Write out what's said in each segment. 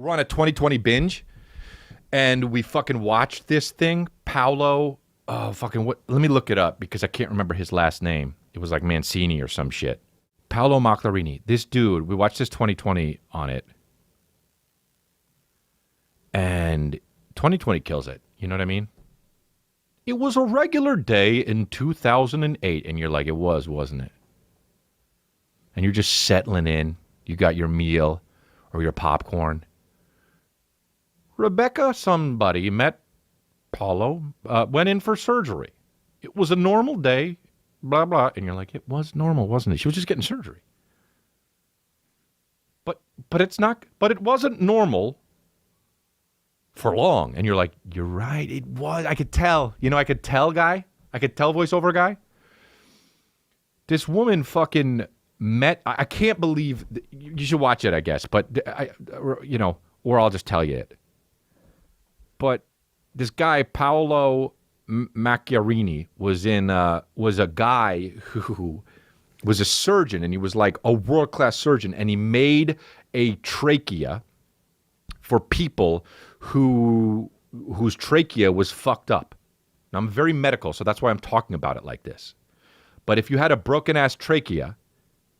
We're on a 2020 binge, and we fucking watched this thing. Paolo, what? Let me look it up because I can't remember his last name. It was like Mancini or some shit. Paolo Macchiarini. This dude, we watched this 2020 on it, and 2020 kills it. You know what I mean? It was a regular day in 2008, and you're like, it was, wasn't it? And you're just settling in. You got your meal or your popcorn. Rebecca, somebody met Paulo, went in for surgery. It was a normal day, blah, blah. And you're like, it was normal, wasn't it? She was just getting surgery. But it's not, but it wasn't normal for long. And you're like, you're right. It was, I could tell, I could tell voiceover guy. This woman fucking met, I can't believe, you should watch it, I guess. But, or I'll just tell you it. But this guy, Paolo Macchiarini, was a guy who was a surgeon, and he was like a world-class surgeon, and he made a trachea for people whose trachea was fucked up. Now, I'm very medical, so that's why I'm talking about it like this. But if you had a broken-ass trachea,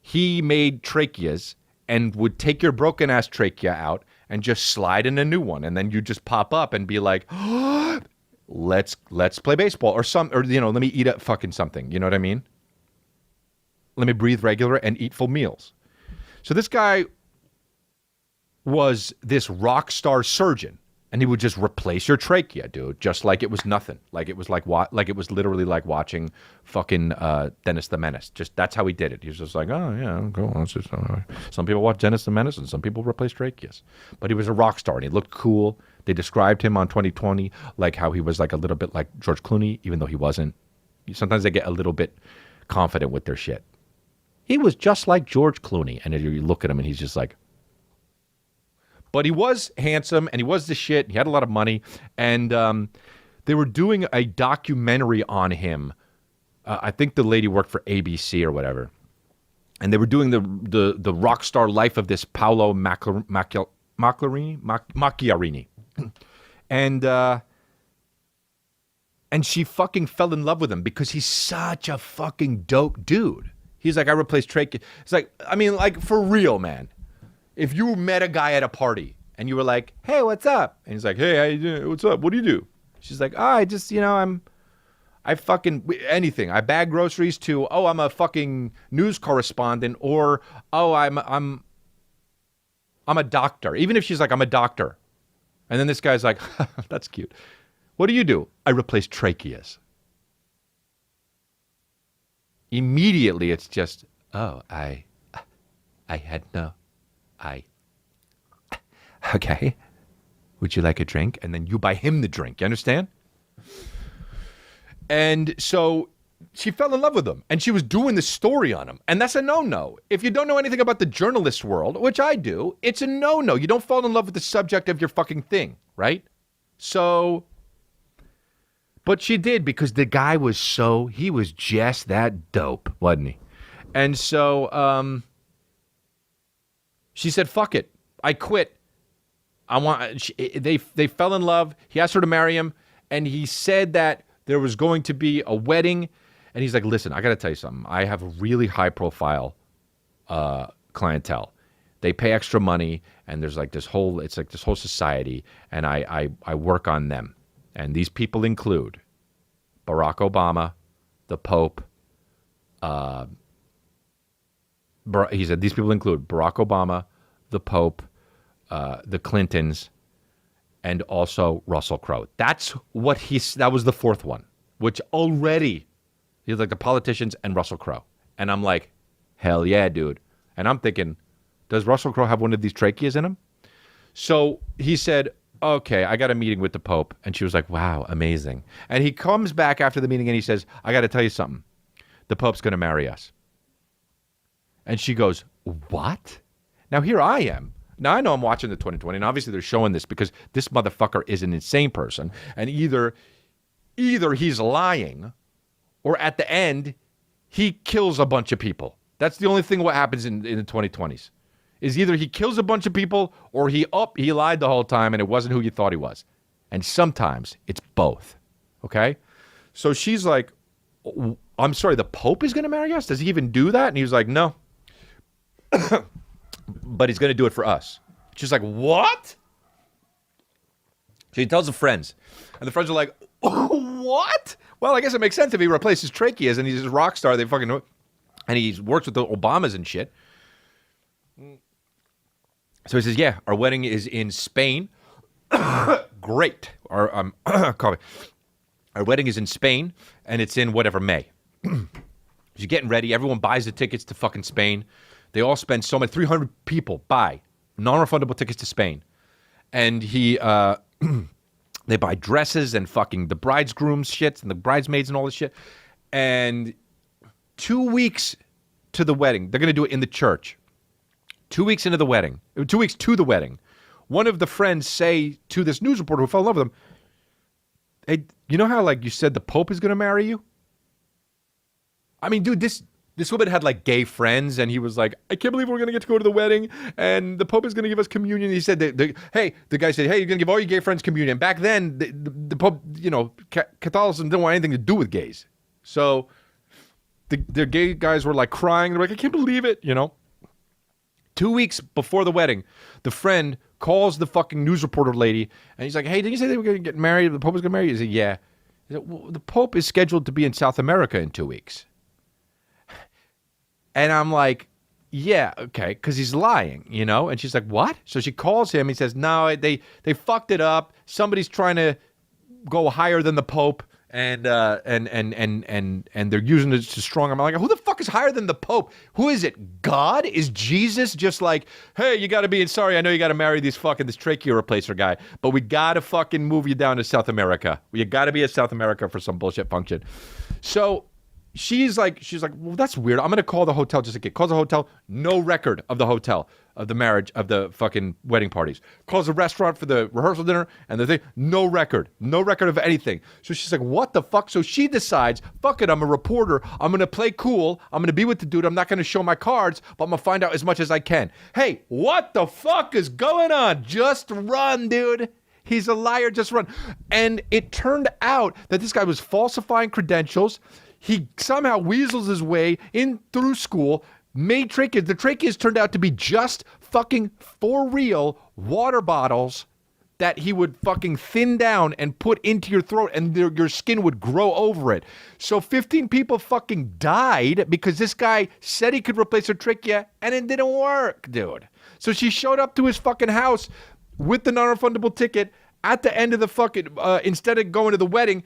he made tracheas and would take your broken-ass trachea out and just slide in a new one, and then you just pop up and be like, oh, let's play baseball or let me eat a fucking something. You know what I mean? Let me breathe regular and eat full meals. So this guy was this rock star surgeon, and he would just replace your trachea, dude, just like it was nothing. Like it was literally like watching fucking Dennis the Menace. Just that's how he did it. He was just like, oh yeah, go on. Some people watch Dennis the Menace, and some people replace tracheas. But he was a rock star, and he looked cool. They described him on 2020 like how he was like a little bit like George Clooney, even though he wasn't. Sometimes they get a little bit confident with their shit. He was just like George Clooney, and you look at him, and he's just like. But he was handsome, and he was the shit. He had a lot of money, and they were doing a documentary on him. I think the lady worked for ABC or whatever, and they were doing the rock star life of this Paolo Macchiarini, and she fucking fell in love with him because he's such a fucking dope dude. He's like, I replaced trachea. It's like, I mean, like for real, man. If you met a guy at a party and you were like, hey, what's up? And he's like, hey, how you doing? What's up? What do you do? She's like, I just, I fucking anything. I bag groceries to, I'm a fucking news correspondent, or, I'm a doctor. Even if she's like, I'm a doctor. And then this guy's like, that's cute. What do you do? I replace tracheas. Immediately it's just, I had no. Okay. Would you like a drink? And then you buy him the drink. You understand? And so she fell in love with him, and she was doing the story on him. And that's a no-no. If you don't know anything about the journalist world, which I do, it's a no-no. You don't fall in love with the subject of your fucking thing, right? So, but she did, because the guy was he was just that dope, wasn't he? And so, she said, fuck it. I quit. They fell in love. He asked her to marry him. And he said that there was going to be a wedding. And he's like, listen, I got to tell you something. I have a really high profile clientele. They pay extra money. And there's like this whole society. And I work on them. And these people include Barack Obama, the Pope. He said these people include Barack Obama, the Pope, the Clintons, and also Russell Crowe. That was the fourth one, which already he's like the politicians and Russell Crowe. And I'm like, hell yeah, dude. And I'm thinking, does Russell Crowe have one of these tracheas in him? So he said, okay, I got a meeting with the Pope. And she was like, wow, amazing. And he comes back after the meeting and he says, I got to tell you something. The Pope's going to marry us. And she goes, what? Now here I am. Now I know I'm watching the 2020, and obviously they're showing this because this motherfucker is an insane person. And either he's lying, or at the end, he kills a bunch of people. That's the only thing what happens in the 2020s. is either he kills a bunch of people or he lied the whole time and it wasn't who you thought he was. And sometimes it's both. Okay? So she's like, I'm sorry, the Pope is going to marry us? Does he even do that? And he was like, no. But he's going to do it for us. She's like, what? So he tells the friends. And the friends are like, what? Well, I guess it makes sense if he replaces tracheas and he's a rock star. They fucking know. And he works with the Obamas and shit. So he says, yeah, our wedding is in Spain. Great. Our wedding is in Spain, and it's in whatever, May. You're getting ready. Everyone buys the tickets to fucking Spain. They all spend so much. 300 people buy non-refundable tickets to Spain. And he, they buy dresses and fucking the bridegroom's shit and the bridesmaids and all this shit. And 2 weeks to the wedding, they're going to do it in the church. 2 weeks into the wedding, 2 weeks to the wedding, one of the friends say to this news reporter who fell in love with him, hey, you know how, like, you said the Pope is going to marry you? I mean, dude, this woman had, like, gay friends, and he was like, I can't believe we're going to get to go to the wedding, and the Pope is going to give us communion. He said, the guy said, hey, you're going to give all your gay friends communion. Back then, the Pope, Catholicism didn't want anything to do with gays. So the gay guys were, like, crying. They're like, I can't believe it, 2 weeks before the wedding, the friend calls the fucking news reporter lady, and he's like, hey, did you say they were going to get married? The Pope was going to marry you? He said, yeah. He said, well, the Pope is scheduled to be in South America in 2 weeks. And I'm like, yeah, okay, because he's lying, And she's like, what? So she calls him. He says, no, they fucked it up. Somebody's trying to go higher than the Pope. And they're using it to strong. I'm like, who the fuck is higher than the Pope? Who is it? God? Is Jesus just like, hey, you got to be, sorry, I know you got to marry this trachea replacer guy, but we got to fucking move you down to South America. You got to be in South America for some bullshit function. So she's like, well, that's weird. I'm going to call the hotel just to get, calls the hotel, no record of the hotel, of the marriage, of the fucking wedding parties. Calls the restaurant for the rehearsal dinner and the thing, no record of anything. So she's like, what the fuck? So she decides, fuck it, I'm a reporter. I'm going to play cool. I'm going to be with the dude. I'm not going to show my cards, but I'm going to find out as much as I can. Hey, what the fuck is going on? Just run, dude. He's a liar, just run. And it turned out that this guy was falsifying credentials. He somehow weasels his way in through school, made tracheas. The tracheas turned out to be just fucking for real water bottles that he would fucking thin down and put into your throat, and your skin would grow over it. So 15 people fucking died because this guy said he could replace her trachea and it didn't work, dude. So she showed up to his fucking house with the non-refundable ticket at the end of the fucking, instead of going to the wedding,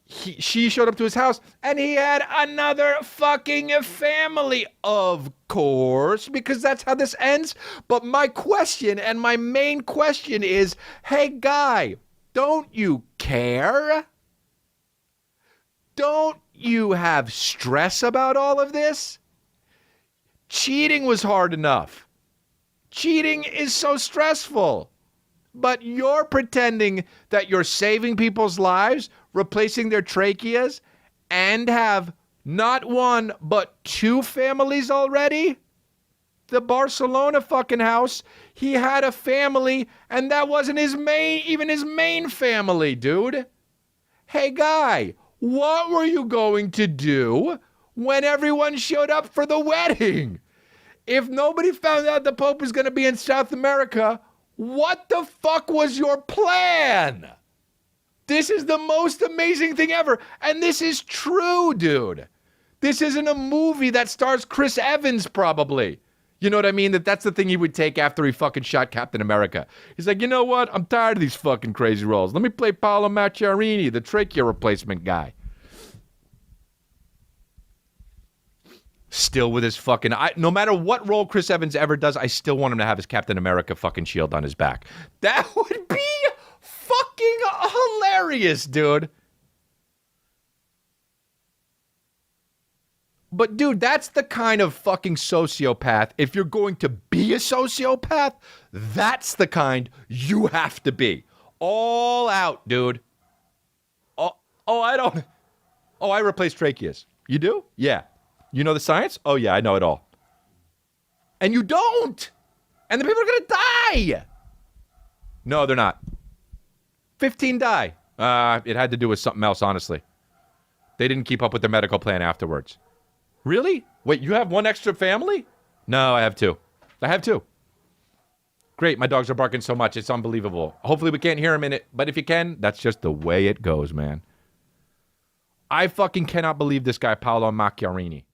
she showed up to his house, and he had another fucking family, of course, because that's how this ends. But my question, and my main question is, hey, guy, don't you care? Don't you have stress about all of this? Cheating was hard enough. Cheating is so stressful. But you're pretending that you're saving people's lives, replacing their tracheas, and have not one, but two families already? The Barcelona fucking house, he had a family, and that wasn't even his main family, dude. Hey, guy, what were you going to do when everyone showed up for the wedding? If nobody found out the Pope was going to be in South America, what the fuck was your plan? This is the most amazing thing ever. And this is true, dude. This isn't a movie that stars Chris Evans, probably. You know what I mean? That's the thing he would take after he fucking shot Captain America. He's like, you know what? I'm tired of these fucking crazy roles. Let me play Paolo Macchiarini, the trachea replacement guy. Still with his fucking... no matter what role Chris Evans ever does, I still want him to have his Captain America fucking shield on his back. That would be fucking hilarious, dude. But, dude, that's the kind of fucking sociopath. If you're going to be a sociopath, that's the kind you have to be. All out, dude. I replace tracheas. You do? Yeah. You know the science? Oh, yeah, I know it all. And you don't. And the people are going to die. No, they're not. 15 die. It had to do with something else, honestly. They didn't keep up with their medical plan afterwards. Really? Wait, you have one extra family? No, I have two. I have two. Great, my dogs are barking so much. It's unbelievable. Hopefully we can't hear them in it, but if you can, that's just the way it goes, man. I fucking cannot believe this guy, Paolo Macchiarini.